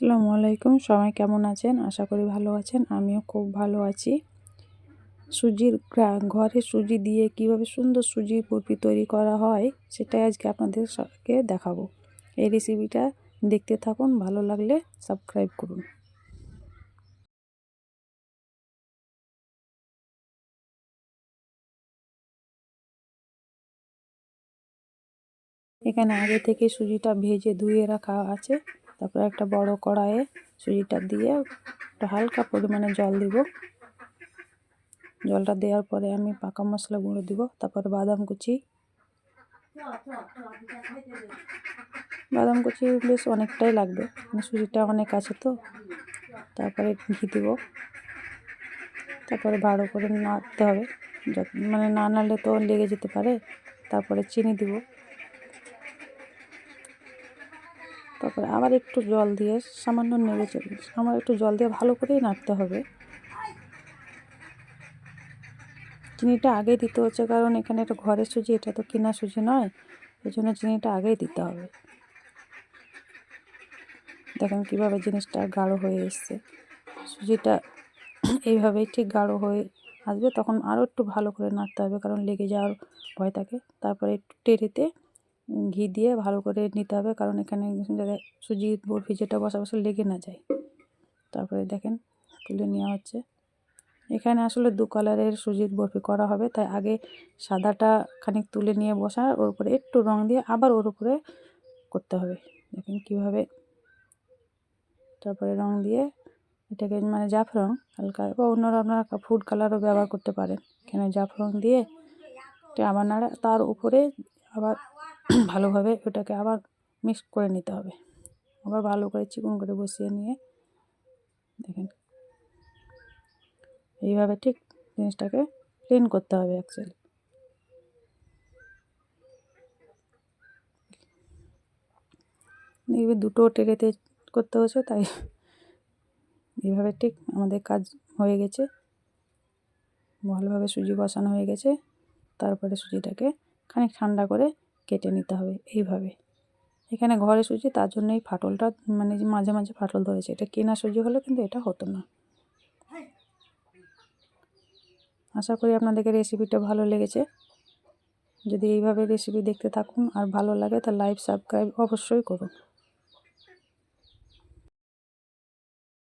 আসসালামু আলাইকুম। সবাই কেমন আছেন? আশা করি ভালো আছেন। আমিও খুব ভালো আছি। ঘরে সুজি দিয়ে কিভাবে সুন্দর সুজির বরফি তৈরি করা হয় সেটাই আজকে আপনাদের সবাইকে দেখাবো। এই রেসিপিটা দেখতে থাকুন, ভালো লাগলে সাবস্ক্রাইব করুন। এখানে আগে থেকে সুজিটা ভেজে ধুয়ে রাখা আছে। তারপরে একটা বড় কড়াইয়ে সুজিটা দিয়ে একটা হালকা পরিমাণে জল দিব। জলটা দেওয়ার পরে আমি পাকা মশলা গুঁড়ো দিব। তারপরে বাদাম কুচি বেশ অনেকটাই লাগবে, সুজিটা অনেক আছে তো। তারপরে ঘি দেব। তারপরে ভালো করে নাড়তে হবে, না নাড়লে তো লেগে যেতে পারে। তারপরে চিনি দিব। তারপরে আবার একটু জল দিয়ে সামান্য একটু জল দিয়ে ভালো করেই নাড়তে হবে। চিনিটা আগে দিতে হচ্ছে, কারণ এখানে একটা ঘরের সুজি, এটা তো কেনা সুজি নয়, এই জন্য চিনিটা আগেই দিতে হবে। দেখেন কীভাবে জিনিসটা গাঢ় হয়ে এসছে। সুজিটা এইভাবেই ঠিক গাঢ় হয়ে আসবে, তখন আরও একটু ভালো করে নাড়তে হবে, কারণ লেগে যাওয়ার ভয় থাকে। তারপরে একটু টেরেতে ঘি দিয়ে ভালো করে নিতে হবে, কারণ এখানে সুজির বরফি যেটা বসা লেগে না যায়। তারপরে দেখেন তুলে নেওয়া হচ্ছে। এখানে আসলে দু কালারের সুজির বরফি করা হবে, তাই আগে সাদাটা খানিক তুলে নিয়ে বসা, ওর উপরে একটু রং দিয়ে আবার ওর উপরে করতে হবে। দেখেন কীভাবে। তারপরে রং দিয়ে এটাকে জাফরং হালকা বা অন্যরা আপনারা ফুড কালারও ব্যবহার করতে পারেন। এখানে জাফরং দিয়ে এটা আবার নাড়া, তার উপরে আবার ভালোভাবে ওটাকে আবার মিক্স করে নিতে হবে। আবার ভালো করে চিকন করে বসিয়ে নিয়ে দেখেন এইভাবে ঠিক জিনিসটাকে ক্লিন করতে হবে। অ্যাকচুয়ালি এইভাবে দুটো টেরেতে করতে হচ্ছে, তাই এইভাবে ঠিক আমাদের কাজ হয়ে গেছে। ভালোভাবে সুজি বসানো হয়ে গেছে। তারপরে সুজিটাকে খানিক ঠান্ডা করে কেটে নিতে হবে এইভাবে। এখানে ঘরে সুজি, তার জন্যই ফাটলটা মাঝে মাঝে ফাটল ধরেছে। এটা কেনা সুজি হলে কিন্তু এটা হতো না। আশা করি আপনাদেরকে রেসিপিটা ভালো লেগেছে। যদি এইভাবে রেসিপি দেখতে থাকুন আর ভালো লাগে, তাহলে লাইক সাবস্ক্রাইব অবশ্যই করুন।